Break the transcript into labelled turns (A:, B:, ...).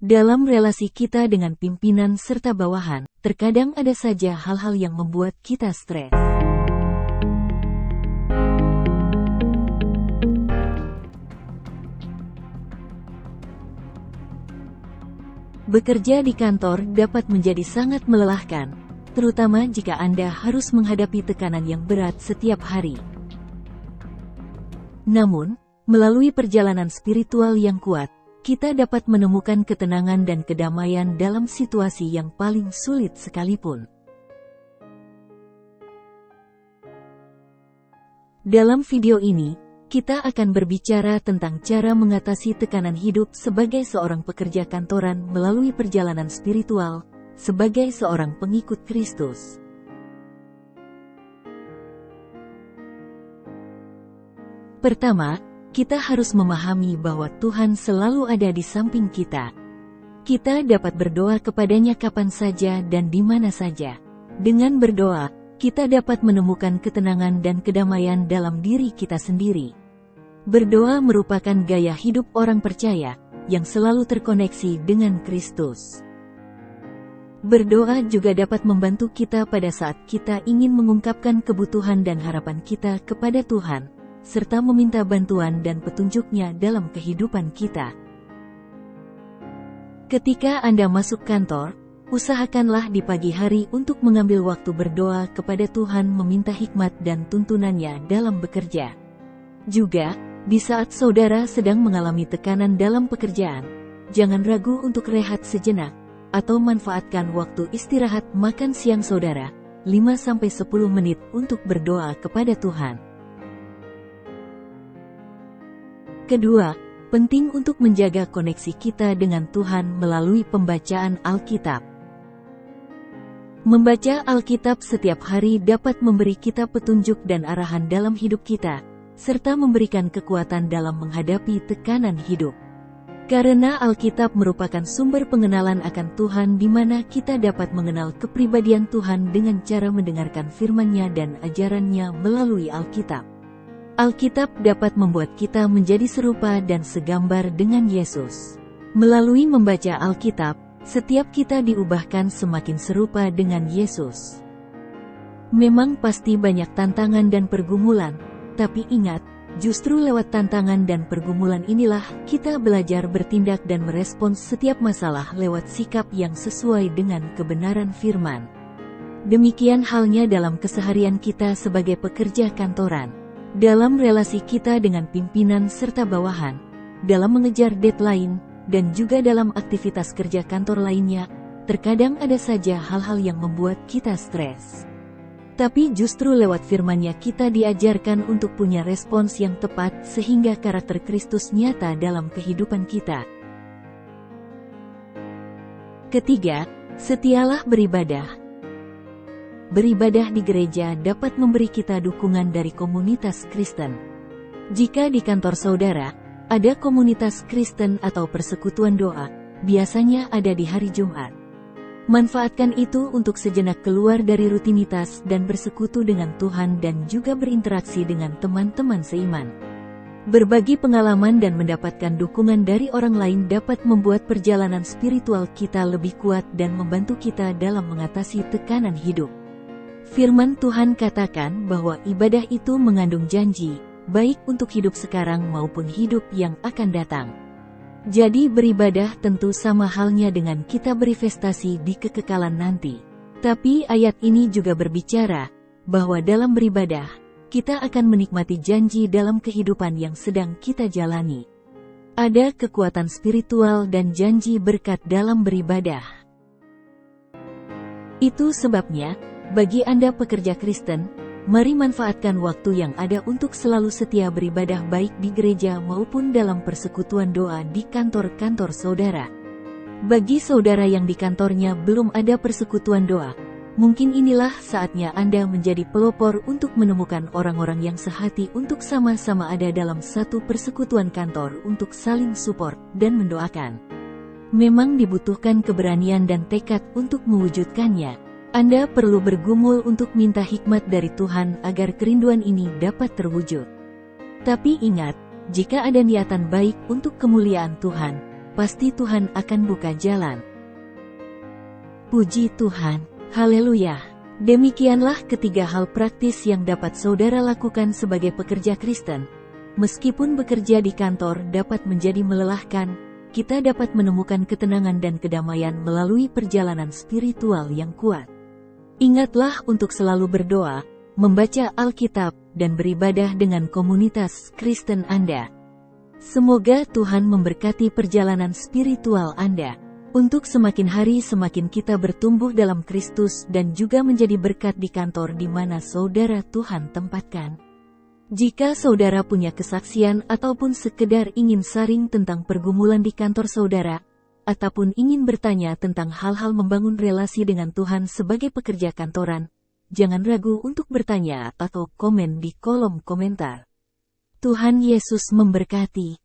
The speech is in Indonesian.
A: Dalam relasi kita dengan pimpinan serta bawahan, terkadang ada saja hal-hal yang membuat kita stres. Bekerja di kantor dapat menjadi sangat melelahkan, terutama jika Anda harus menghadapi tekanan yang berat setiap hari. Namun, melalui perjalanan spiritual yang kuat, kita dapat menemukan ketenangan dan kedamaian dalam situasi yang paling sulit sekalipun. Dalam video ini, kita akan berbicara tentang cara mengatasi tekanan hidup sebagai seorang pekerja kantoran melalui perjalanan spiritual, sebagai seorang pengikut Kristus. Pertama, kita harus memahami bahwa Tuhan selalu ada di samping kita. Kita dapat berdoa kepadanya kapan saja dan di mana saja. Dengan berdoa, kita dapat menemukan ketenangan dan kedamaian dalam diri kita sendiri. Berdoa merupakan gaya hidup orang percaya, yang selalu terkoneksi dengan Kristus. Berdoa juga dapat membantu kita pada saat kita ingin mengungkapkan kebutuhan dan harapan kita kepada Tuhan, serta meminta bantuan dan petunjuknya dalam kehidupan kita. Ketika Anda masuk kantor, usahakanlah di pagi hari untuk mengambil waktu berdoa kepada Tuhan meminta hikmat dan tuntunannya dalam bekerja. Juga, di saat saudara sedang mengalami tekanan dalam pekerjaan, jangan ragu untuk rehat sejenak, atau manfaatkan waktu istirahat makan siang saudara, 5-10 menit untuk berdoa kepada Tuhan. Kedua, penting untuk menjaga koneksi kita dengan Tuhan melalui pembacaan Alkitab. Membaca Alkitab setiap hari dapat memberi kita petunjuk dan arahan dalam hidup kita, serta memberikan kekuatan dalam menghadapi tekanan hidup. Karena Alkitab merupakan sumber pengenalan akan Tuhan di mana kita dapat mengenal kepribadian Tuhan dengan cara mendengarkan firman-Nya dan ajaran-Nya melalui Alkitab. Alkitab dapat membuat kita menjadi serupa dan segambar dengan Yesus. Melalui membaca Alkitab, setiap kita diubahkan semakin serupa dengan Yesus. Memang pasti banyak tantangan dan pergumulan, tapi ingat, justru lewat tantangan dan pergumulan inilah kita belajar bertindak dan merespons setiap masalah lewat sikap yang sesuai dengan kebenaran firman. Demikian halnya dalam keseharian kita sebagai pekerja kantoran. Dalam relasi kita dengan pimpinan serta bawahan, dalam mengejar deadline, dan juga dalam aktivitas kerja kantor lainnya, terkadang ada saja hal-hal yang membuat kita stres. Tapi justru lewat firman-Nya kita diajarkan untuk punya respons yang tepat sehingga karakter Kristus nyata dalam kehidupan kita. Ketiga, setialah beribadah. Beribadah di gereja dapat memberi kita dukungan dari komunitas Kristen. Jika di kantor saudara, ada komunitas Kristen atau persekutuan doa, biasanya ada di hari Jumat. Manfaatkan itu untuk sejenak keluar dari rutinitas dan bersekutu dengan Tuhan dan juga berinteraksi dengan teman-teman seiman. Berbagi pengalaman dan mendapatkan dukungan dari orang lain dapat membuat perjalanan spiritual kita lebih kuat dan membantu kita dalam mengatasi tekanan hidup. Firman Tuhan katakan bahwa ibadah itu mengandung janji, baik untuk hidup sekarang maupun hidup yang akan datang. Jadi beribadah tentu sama halnya dengan kita berinvestasi di kekekalan nanti. Tapi ayat ini juga berbicara, bahwa dalam beribadah, kita akan menikmati janji dalam kehidupan yang sedang kita jalani. Ada kekuatan spiritual dan janji berkat dalam beribadah. Itu sebabnya, bagi Anda pekerja Kristen, mari manfaatkan waktu yang ada untuk selalu setia beribadah baik di gereja maupun dalam persekutuan doa di kantor-kantor saudara. Bagi saudara yang di kantornya belum ada persekutuan doa, mungkin inilah saatnya Anda menjadi pelopor untuk menemukan orang-orang yang sehati untuk sama-sama ada dalam satu persekutuan kantor untuk saling support dan mendoakan. Memang dibutuhkan keberanian dan tekad untuk mewujudkannya. Anda perlu bergumul untuk minta hikmat dari Tuhan agar kerinduan ini dapat terwujud. Tapi ingat, jika ada niatan baik untuk kemuliaan Tuhan, pasti Tuhan akan buka jalan. Puji Tuhan, haleluya. Demikianlah ketiga hal praktis yang dapat saudara lakukan sebagai pekerja Kristen. Meskipun bekerja di kantor dapat menjadi melelahkan, kita dapat menemukan ketenangan dan kedamaian melalui perjalanan spiritual yang kuat. Ingatlah untuk selalu berdoa, membaca Alkitab, dan beribadah dengan komunitas Kristen Anda. Semoga Tuhan memberkati perjalanan spiritual Anda. Untuk semakin hari semakin kita bertumbuh dalam Kristus dan juga menjadi berkat di kantor di mana saudara Tuhan tempatkan. Jika saudara punya kesaksian ataupun sekedar ingin sharing tentang pergumulan di kantor saudara, ataupun ingin bertanya tentang hal-hal membangun relasi dengan Tuhan sebagai pekerja kantoran, jangan ragu untuk bertanya atau komen di kolom komentar. Tuhan Yesus memberkati.